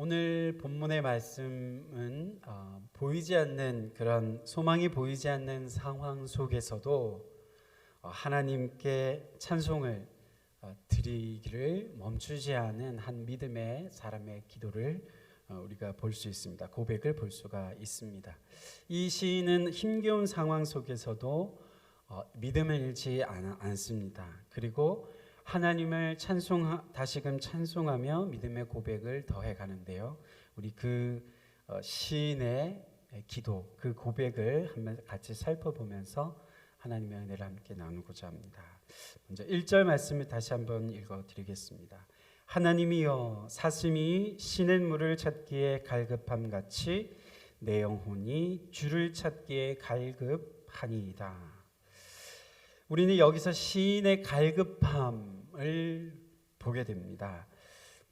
오늘 본문의 말씀은 보이지 않는 그런 소망이 보이지 않는 상황 속에서도 하나님께 찬송을 드리기를 멈추지 않은 한 믿음의 사람의 기도를 우리가 볼 수 있습니다. 고백을 볼 수가 있습니다. 이 시인은 힘겨운 상황 속에서도 믿음을 잃지 않습니다. 그리고 하나님을 다시금 찬송하며 믿음의 고백을 더해 가는데요. 우리 그 시인의 기도, 그 고백을 한번 같이 살펴보면서 하나님의 은혜를 함께 나누고자 합니다. 먼저 1절 말씀을 다시 한번 읽어드리겠습니다. 하나님이여, 사슴이 시냇물을 찾기에 갈급함같이 내 영혼이 주를 찾기에 갈급하니이다. 우리는 여기서 시인의 갈급함을 보게 됩니다.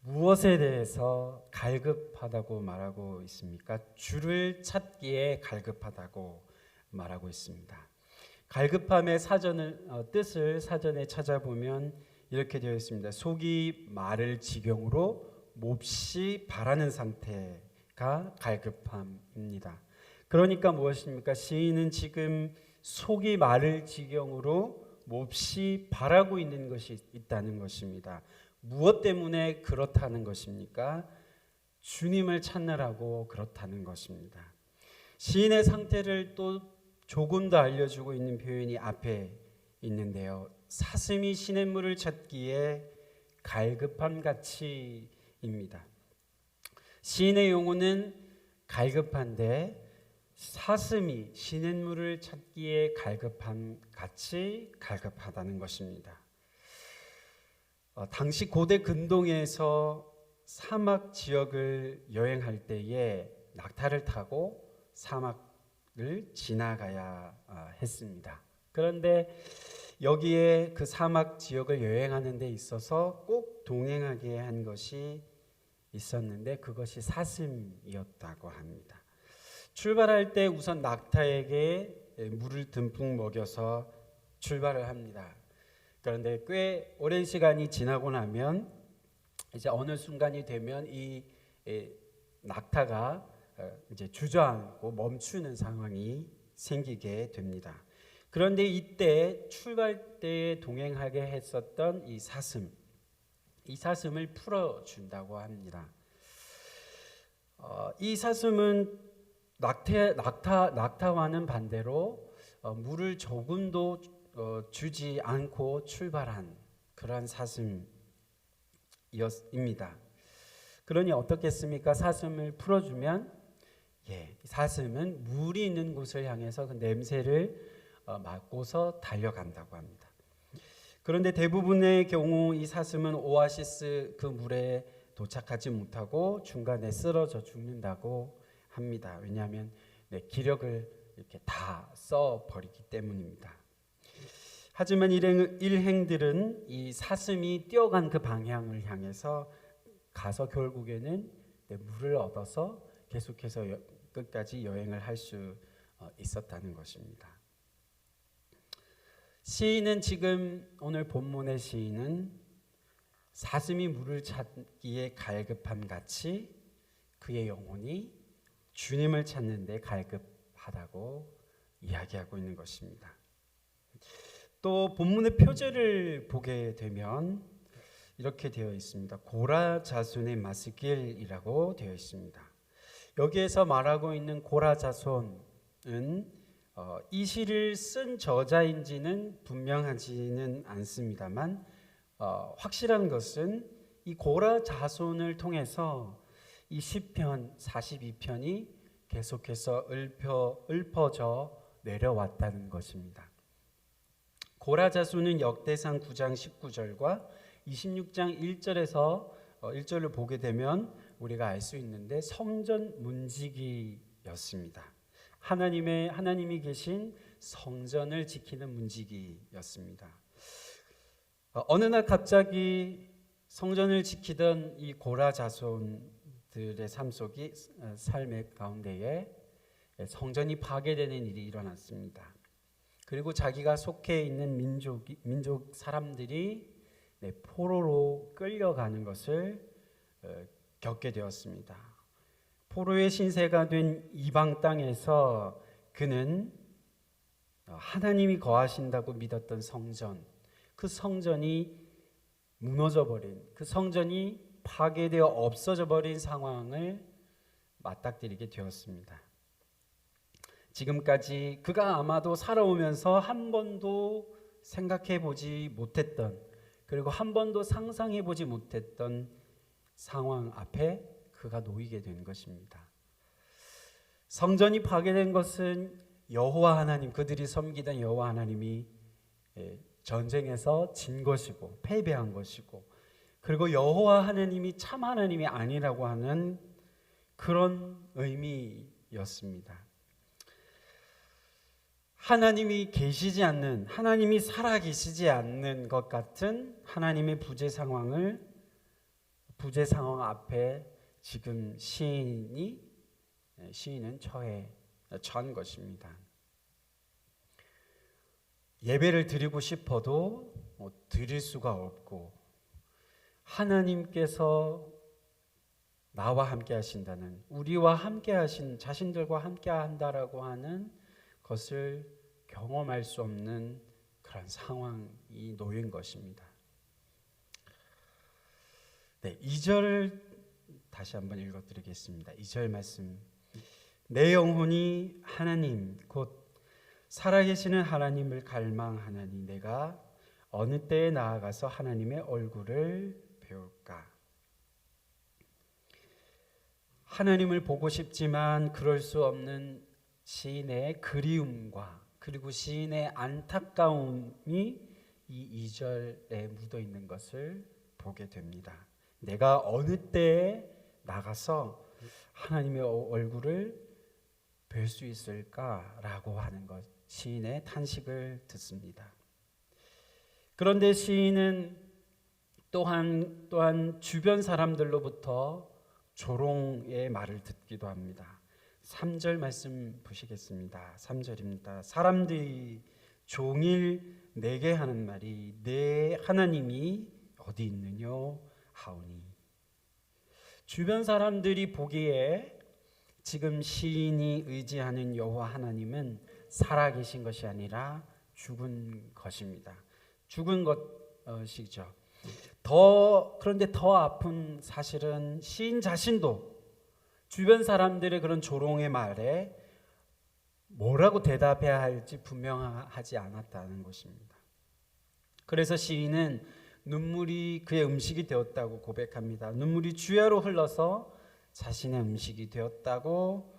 무엇에 대해서 갈급하다고 말하고 있습니까? 주를 찾기에 갈급하다고 말하고 있습니다. 갈급함의 뜻을 사전에 찾아보면 이렇게 되어 있습니다. 속이 마를 지경으로 몹시 바라는 상태가 갈급함입니다. 그러니까 무엇입니까? 시인은 지금 속이 마를 지경으로 몹시 바라고 있는 것이 있다는 것입니다. 무엇 때문에 그렇다는 것입니까? 주님을 찾느라고 그렇다는 것입니다. 시인의 상태를 또 조금 더 알려주고 있는 표현이 앞에 있는데요. 사슴이 시냇물을 찾기에 갈급함 같이입니다. 시인의 용어는 갈급한데 사슴이 시냇물을 찾기에 갈급함 같이 갈급하다는 것입니다. 당시 고대 근동에서 사막 지역을 여행할 때에 낙타를 타고 사막을 지나가야 했습니다. 그런데 여기에 그 사막 지역을 여행하는 데 있어서 꼭 동행하게 한 것이 있었는데 그것이 사슴이었다고 합니다. 출발할 때 우선 낙타에게 물을 듬뿍 먹여서 출발을 합니다. 그런데 꽤 오랜 시간이 지나고 나면 이제 어느 순간이 되면 이 낙타가 이제 주저앉고 멈추는 상황이 생기게 됩니다. 그런데 이때 출발 때 동행하게 했었던 이 사슴을 풀어준다고 합니다. 이 사슴은 낙타와는 반대로 물을 조금도 주지 않고 출발한 그런 사슴입니다. 그러니 어떻겠습니까? 사슴을 풀어주면 사슴은 물이 있는 곳을 향해서 그 냄새를 맡고서 달려간다고 합니다. 그런데 대부분의 경우 이 사슴은 오아시스 그 물에 도착하지 못하고 중간에 쓰러져 죽는다고 합니다. 왜냐하면 기력을 이렇게 다 써버리기 때문입니다. 하지만 일행들은 이 사슴이 뛰어간 그 방향을 향해서 가서 결국에는 물을 얻어서 계속해서 끝까지 여행을 할 수 있었다는 것입니다. 시인은 지금 오늘 본문의 시인은 사슴이 물을 찾기에 갈급함 같이 그의 영혼이 주님을 찾는 데 갈급하다고 이야기하고 있는 것입니다. 또 본문의 표제를 보게 되면 이렇게 되어 있습니다. 고라 자손의 마스길이라고 되어 있습니다. 여기에서 말하고 있는 고라 자손은 이 시를 쓴 저자인지는 분명하지는 않습니다만 확실한 것은 이 고라 자손을 통해서 이 시편 42편이 계속해서 읊어져 내려왔다는 것입니다. 고라 자손은 역대상 9장 19절과 26장 1절에서 1절을 보게 되면 우리가 알 수 있는데 성전 문지기였습니다. 하나님이 계신 성전을 지키는 문지기였습니다. 어느 날 갑자기 성전을 지키던 이 고라 자손들의 삶의 가운데에 성전이 파괴되는 일이 일어났습니다. 그리고 자기가 속해 있는 민족 사람들이 포로로 끌려가는 것을 겪게 되었습니다. 포로의 신세가 된 이방 땅에서 그는 하나님이 거하신다고 믿었던 성전, 그 성전이 무너져 버린, 그 성전이 파괴되어 없어져 버린 상황을 맞닥뜨리게 되었습니다. 지금까지 그가 아마도 살아오면서 한 번도 생각해 보지 못했던, 그리고 한 번도 상상해 보지 못했던 상황 앞에 그가 놓이게 된 것입니다. 성전이 파괴된 것은 여호와 하나님, 그들이 섬기던 여호와 하나님이 전쟁에서 진 것이고 패배한 것이고, 그리고 여호와 하나님이 참 하나님이 아니라고 하는 그런 의미였습니다. 하나님이 계시지 않는, 하나님이 살아 계시지 않는 것 같은 하나님의 부재 상황 앞에 지금 시인은 처한 것입니다. 예배를 드리고 싶어도 드릴 수가 없고, 하나님께서 나와 함께 하신다는, 우리와 함께 하신, 자신들과 함께 한다라고 하는 것을 경험할 수 없는 그런 상황이 놓인 것입니다. 네, 2절 다시 한번 읽어드리겠습니다. 2절 말씀. 내 영혼이 하나님 곧 살아계시는 하나님을 갈망하나니 내가 어느 때에 나아가서 하나님의 얼굴을 배울까. 하나님을 보고 싶지만 그럴 수 없는 시인의 그리움과 그리고 시인의 안타까움이 이 2절에 묻어 있는 것을 보게 됩니다. 내가 어느 때에 나가서 하나님의 얼굴을 뵐 수 있을까라고 하는 것, 시인의 탄식을 듣습니다. 그런데 시인은 또한 주변 사람들로부터 조롱의 말을 듣기도 합니다. 3절 말씀 보시겠습니다. 3절입니다. 사람들이 종일 내게 하는 말이 내 하나님이 어디 있느뇨 하오니. 주변 사람들이 보기에 지금 시인이 의지하는 여호와 하나님은 살아계신 것이 아니라 죽은 것입니다. 죽은 것이죠. 그런데 더 아픈 사실은 시인 자신도 주변 사람들의 그런 조롱의 말에 뭐라고 대답해야 할지 분명하지 않았다는 것입니다. 그래서 시인은 눈물이 그의 음식이 되었다고 고백합니다. 눈물이 주야로 흘러서 자신의 음식이 되었다고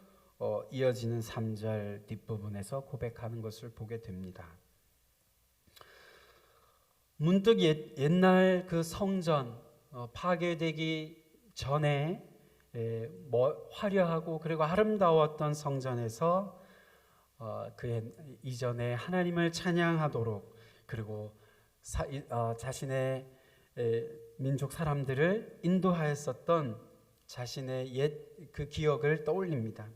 이어지는 3절 뒷부분에서 고백하는 것을 보게 됩니다. 문득 옛날 그 성전 파괴되기 전에 화려하고 그리고 아름다웠던 성전에서 그 이전에 하나님을 찬양하도록, 그리고 자신의 민족 사람들을 인도하였었던 자신의 옛 그 기억을 떠올립니다.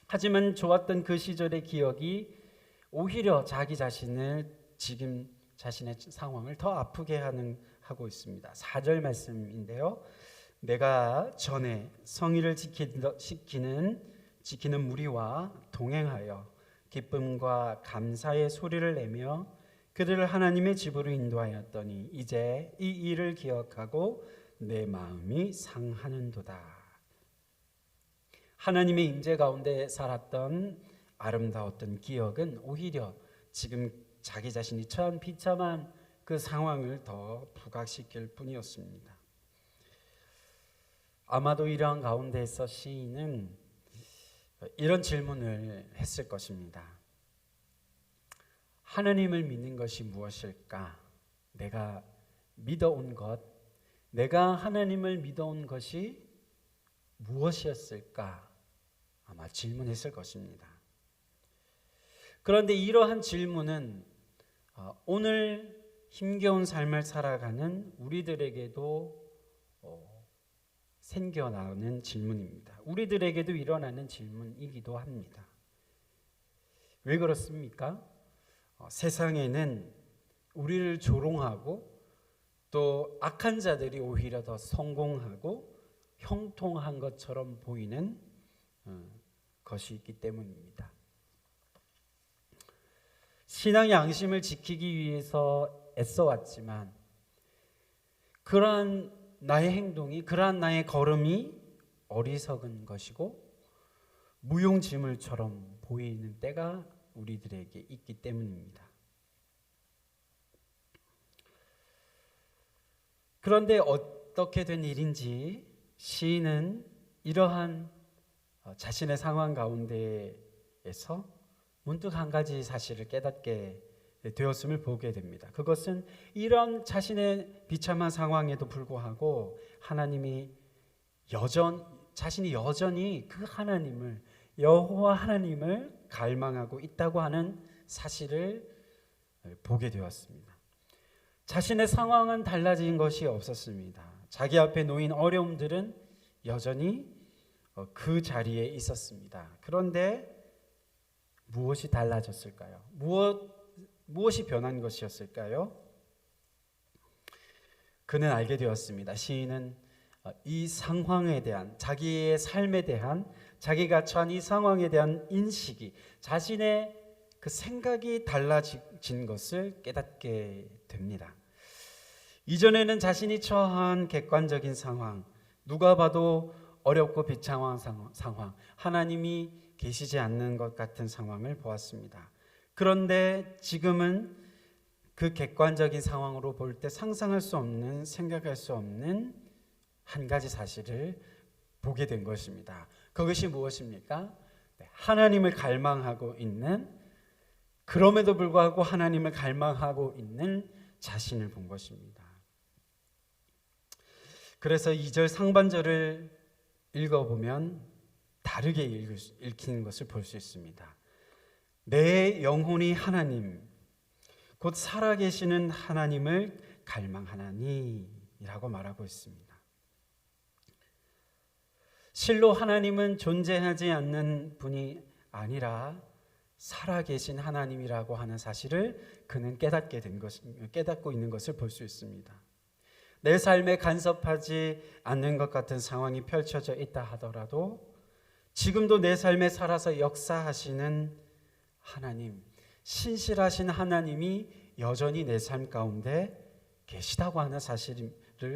하지만 좋았던 그 시절의 기억이 오히려 자기 자신을 지금 자신의 상황을 더 아프게 하고 있습니다. 4절 말씀인데요. 내가 전에 성의를 지키는 무리와 동행하여 기쁨과 감사의 소리를 내며 그들을 하나님의 집으로 인도하였더니 이제 이 일을 기억하고 내 마음이 상하는도다. 하나님의 임재 가운데 살았던 아름다웠던 기억은 오히려 지금 자기 자신이 처한 비참한 그 상황을 더 부각시킬 뿐이었습니다. 아마도 이러한 가운데에서 시인은 이런 질문을 했을 것입니다. 하나님을 믿는 것이 무엇일까? 내가 믿어온 것, 내가 하나님을 믿어온 것이 무엇이었을까? 아마 질문했을 것입니다. 그런데 이러한 질문은 오늘 힘겨운 삶을 살아가는 우리들에게도 생겨나는 질문입니다. 우리들에게도 일어나는 질문이기도 합니다. 왜 그렇습니까? 세상에는 우리를 조롱하고 또 악한 자들이 오히려 더 성공하고 형통한 것처럼 보이는 것이 있기 때문입니다. 신앙의 양심을 지키기 위해서 애써왔지만 그러한 나의 행동이, 그러한 나의 걸음이 어리석은 것이고 무용지물처럼 보이는 때가 우리들에게 있기 때문입니다. 그런데 어떻게 된 일인지 시인은 이러한 자신의 상황 가운데에서 문득 한 가지 사실을 깨닫게 되었음을 보게 됩니다. 그것은 이런 자신의 비참한 상황에도 불구하고 자신이 여전히 그 하나님을, 여호와 하나님을 갈망하고 있다고 하는 사실을 보게 되었습니다. 자신의 상황은 달라진 것이 없었습니다. 자기 앞에 놓인 어려움들은 여전히 그 자리에 있었습니다. 그런데 무엇이 달라졌을까요? 무엇이 변한 것이었을까요? 그는 알게 되었습니다. 시인은 이 상황에 대한, 자기의 삶에 대한, 자기가 처한 이 상황에 대한 인식이, 자신의 그 생각이 달라진 것을 깨닫게 됩니다. 이전에는 자신이 처한 객관적인 상황, 누가 봐도 어렵고 비참한 상황, 하나님이 계시지 않는 것 같은 상황을 보았습니다. 그런데 지금은 그 객관적인 상황으로 볼 때 상상할 수 없는, 생각할 수 없는 한 가지 사실을 보게 된 것입니다. 그것이 무엇입니까? 하나님을 갈망하고 있는, 그럼에도 불구하고 하나님을 갈망하고 있는 자신을 본 것입니다. 그래서 2절 상반절을 읽어보면 다르게 읽히는 것을 볼 수 있습니다. 내 영혼이 하나님, 곧 살아계시는 하나님을 갈망하나니 라고 말하고 있습니다. 실로 하나님은 존재하지 않는 분이 아니라 살아계신 하나님이라고 하는 사실을 그는 깨닫고 있는 것을 볼 수 있습니다. 내 삶에 간섭하지 않는 것 같은 상황이 펼쳐져 있다 하더라도 지금도 내 삶에 살아서 역사하시는 하나님, 신실하신 하나님이 여전히 내 삶 가운데 계시다고 하는 사실을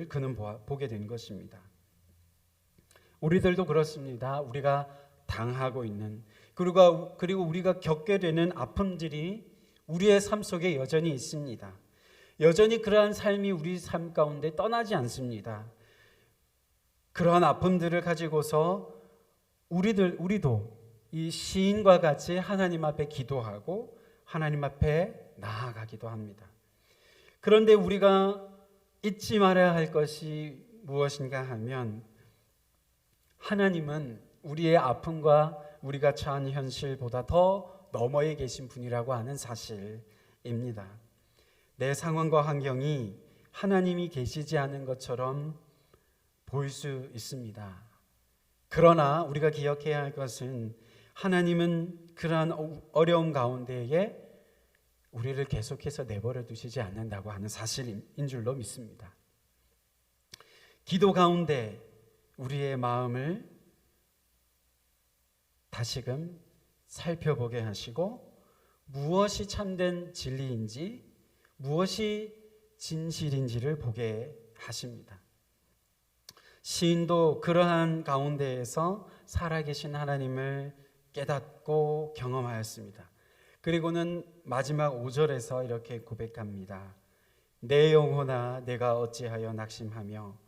그는 보게 된 것입니다. 우리들도 그렇습니다. 우리가 당하고 있는, 그리고 우리가 겪게 되는 아픔들이 우리의 삶 속에 여전히 있습니다. 여전히 그러한 삶이 우리 삶 가운데 떠나지 않습니다. 그러한 아픔들을 가지고서 우리도 이 시인과 같이 하나님 앞에 기도하고 하나님 앞에 나아가기도 합니다. 그런데 우리가 잊지 말아야 할 것이 무엇인가 하면 하나님은 우리의 아픔과 우리가 처한 현실보다 더 너머에 계신 분이라고 하는 사실입니다. 내 상황과 환경이 하나님이 계시지 않은 것처럼 보일 수 있습니다. 그러나 우리가 기억해야 할 것은 하나님은 그러한 어려움 가운데에 우리를 계속해서 내버려 두시지 않는다고 하는 사실인 줄로 믿습니다. 기도 가운데 우리의 마음을 다시금 살펴보게 하시고 무엇이 참된 진리인지 무엇이 진실인지를 보게 하십니다. 시인도 그러한 가운데에서 살아계신 하나님을 깨닫고 경험하였습니다. 그리고는 마지막 5절에서 이렇게 고백합니다. 내 영혼아 내가 어찌하여 낙심하며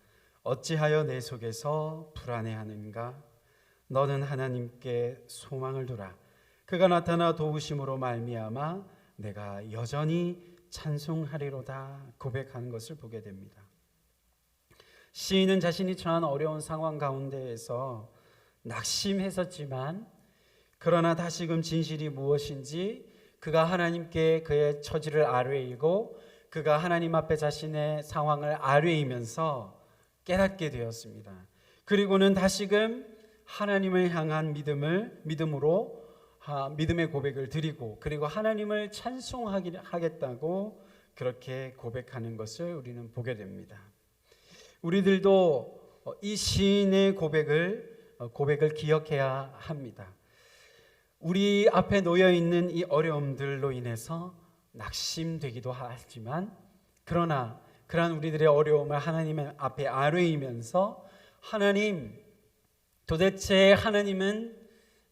어찌하여 내 속에서 불안해하는가? 너는 하나님께 소망을 두라. 그가 나타나 도우심으로 말미암아 내가 여전히 찬송하리로다 고백하는 것을 보게 됩니다. 시인은 자신이 처한 어려운 상황 가운데에서 낙심했었지만 그러나 다시금 진실이 무엇인지 그가 하나님께 그의 처지를 아뢰이고 그가 하나님 앞에 자신의 상황을 아뢰이면서 깨닫게 되었습니다. 그리고는 다시금 하나님을 향한 믿음으로 믿음의 고백을 드리고 그리고 하나님을 찬송하겠다고 그렇게 고백하는 것을 우리는 보게 됩니다. 우리들도 이 시인의 고백을 기억해야 합니다. 우리 앞에 놓여 있는 이 어려움들로 인해서 낙심되기도 하지만, 그러나 그러한 우리들의 어려움을 하나님 앞에 아뢰이면서, 하나님, 도대체 하나님은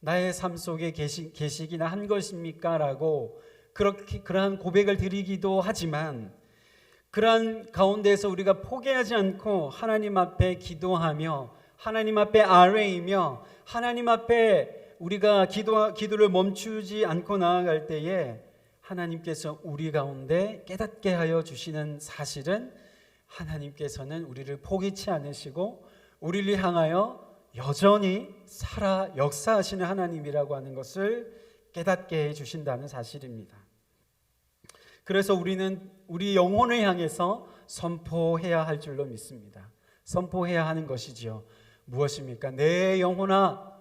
나의 삶 속에 계시기나 한 것입니까? 라고 그러한 고백을 드리기도 하지만, 그러한 가운데에서 우리가 포기하지 않고 하나님 앞에 기도하며 하나님 앞에 아뢰이며 하나님 앞에 우리가 기도를 멈추지 않고 나아갈 때에 하나님께서 우리 가운데 깨닫게 하여 주시는 사실은, 하나님께서는 우리를 포기치 않으시고 우리를 향하여 여전히 살아 역사하시는 하나님이라고 하는 것을 깨닫게 해 주신다는 사실입니다. 그래서 우리는 우리 영혼을 향해서 선포해야 할 줄로 믿습니다. 선포해야 하는 것이지요. 무엇입니까? 내 영혼아,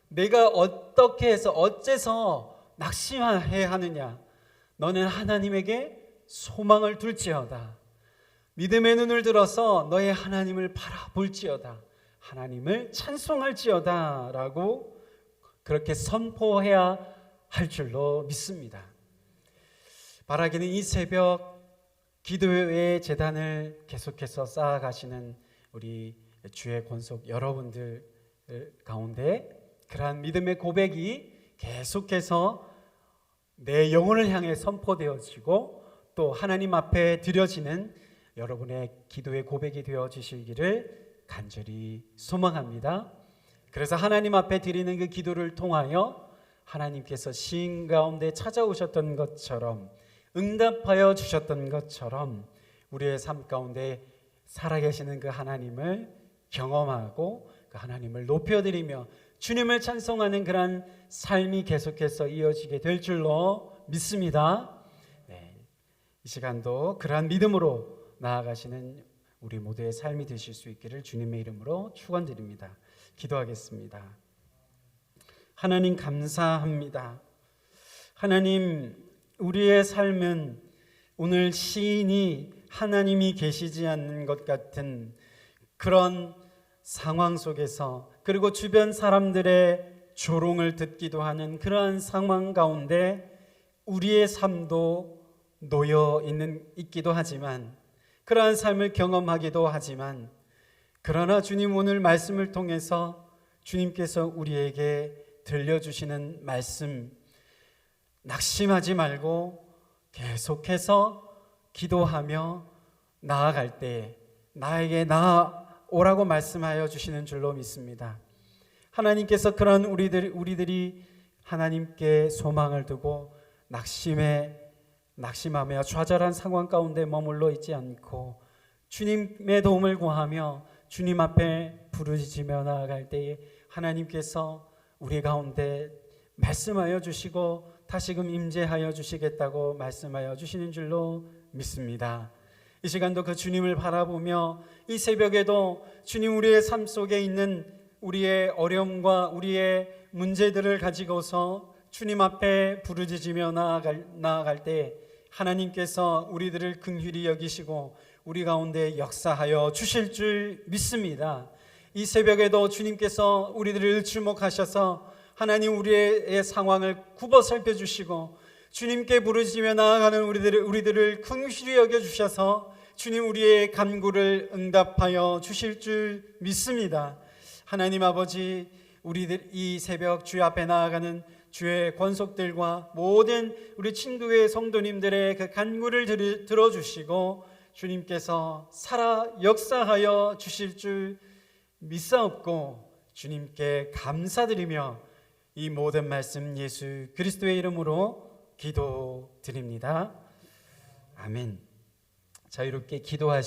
내가 어떻게 해서 어째서 낙심해야 하느냐? 너는 하나님에게 소망을 둘지어다. 믿음의 눈을 들어서 너의 하나님을 바라볼지어다. 하나님을 찬송할지어다 라고 그렇게 선포해야 할 줄로 믿습니다. 바라기는 이 새벽 기도의 제단을 계속해서 쌓아가시는 우리 주의 권속 여러분들 가운데 그러한 믿음의 고백이 계속해서 내 영혼을 향해 선포되어지고 또 하나님 앞에 드려지는 여러분의 기도의 고백이 되어지시기를 간절히 소망합니다. 그래서 하나님 앞에 드리는 그 기도를 통하여 하나님께서 시인 가운데 찾아오셨던 것처럼, 응답하여 주셨던 것처럼 우리의 삶 가운데 살아계시는 그 하나님을 경험하고 그 하나님을 높여드리며 주님을 찬송하는 그러한 삶이 계속해서 이어지게 될 줄로 믿습니다. 이 시간도 그러한 믿음으로 나아가시는 우리 모두의 삶이 되실 수 있기를 주님의 이름으로 축원드립니다. 기도하겠습니다. 하나님 감사합니다. 하나님, 우리의 삶은 오늘 시인이 하나님이 계시지 않는 것 같은 그런 상황 속에서, 그리고 주변 사람들의 조롱을 듣기도 하는 그러한 상황 가운데 우리의 삶도 놓여 있기도 하지만, 그러한 삶을 경험하기도 하지만, 그러나 주님, 오늘 말씀을 통해서 주님께서 우리에게 들려주시는 말씀, 낙심하지 말고 계속해서 기도하며 나아갈 때에 나에게 나아오라고 말씀하여 주시는 줄로 믿습니다. 하나님께서 그런 우리들이 하나님께 소망을 두고 낙심하며 좌절한 상황 가운데 머물러 있지 않고 주님의 도움을 구하며 주님 앞에 부르짖으며 나아갈 때에 하나님께서 우리 가운데 말씀하여 주시고 다시금 임재하여 주시겠다고 말씀하여 주시는 줄로 믿습니다. 이 시간도 그 주님을 바라보며 이 새벽에도 주님, 우리의 삶 속에 있는 우리의 어려움과 우리의 문제들을 가지고서 주님 앞에 부르짖으며 나아갈 때 하나님께서 우리들을 긍휼히 여기시고 우리 가운데 역사하여 주실 줄 믿습니다. 이 새벽에도 주님께서 우리들을 주목하셔서 하나님, 우리의 상황을 굽어 살펴주시고 주님께 부르짖으며 나아가는 우리들을 긍휼히 여겨주셔서 주님, 우리의 간구를 응답하여 주실 줄 믿습니다. 하나님 아버지, 우리들 이 새벽 주 앞에 나아가는 주의 권속들과 모든 우리 친구의 성도님들의 그 간구를 들어주시고 주님께서 살아 역사하여 주실 줄 믿사옵고 주님께 감사드리며 이 모든 말씀 예수 그리스도의 이름으로 기도드립니다. 아멘. 자유롭게 기도하시